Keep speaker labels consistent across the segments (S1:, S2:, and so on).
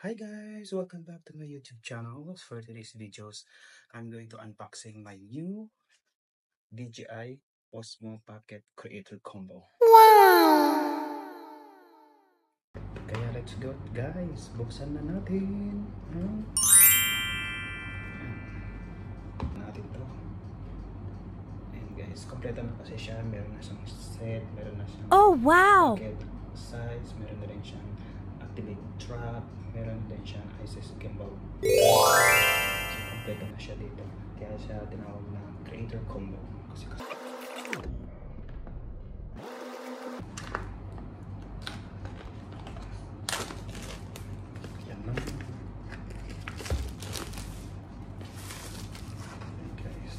S1: Hi guys, welcome back to my YouTube channel. For today's videos, I'm going to unboxing my new DJI Osmo Pocket Creator Combo. Wow! Kaya let's go guys, buksan na natin. Natin to. And guys, kompleto na kasi siya. Meron na siyang set, meron na siyang pocket size, meron na rin siyang activate trap, meron din siyang ISIS gimbal. So kompleto na siya dito. Kaya siya tinawag na Creator Combo. Kasi yan lang. Guys.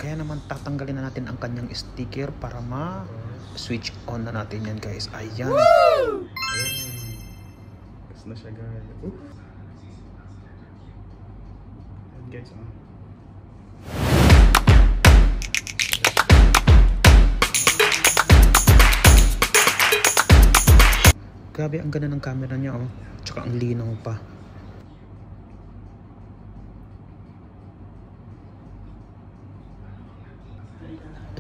S1: Kaya naman tatanggalin na natin ang kanyang sticker para ma-switch on na natin yan guys. Ayan. Woo! Gas na siya guys. Ayan guys. Grabe ang ganda ng camera niya oh. Tsaka ang linaw pa.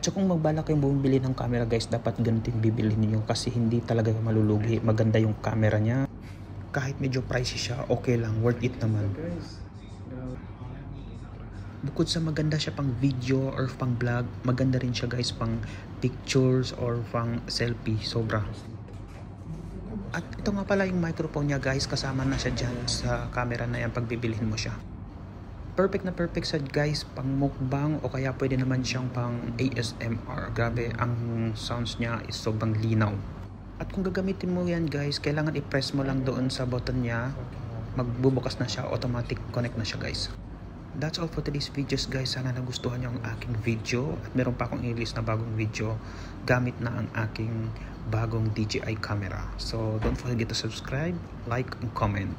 S1: So kung magbalak kayong bumili ng camera guys, dapat ganito yung bibilhin niyo kasi hindi talaga malulugi. Maganda yung camera niya. Kahit medyo pricey siya, okay lang, worth it naman. Bukod sa maganda siya pang video or pang vlog, maganda rin siya guys pang pictures or pang selfie, sobra. At ito nga pala yung microphone niya guys, kasama na siya dyan sa camera na yan pag bibilhin mo siya. Perfect na perfect sa guys pang mukbang o kaya pwede naman siyang pang ASMR. Grabe ang sounds niya is sobrang linaw. At kung gagamitin mo yan guys, kailangan i-press mo lang doon sa button niya. Magbubukas na siya, automatic connect na siya guys. That's all for today's videos guys. Sana nagustuhan niyo ang aking video. At meron pa akong i-release na bagong video gamit na ang aking bagong DJI camera. So don't forget to subscribe, like, and comment.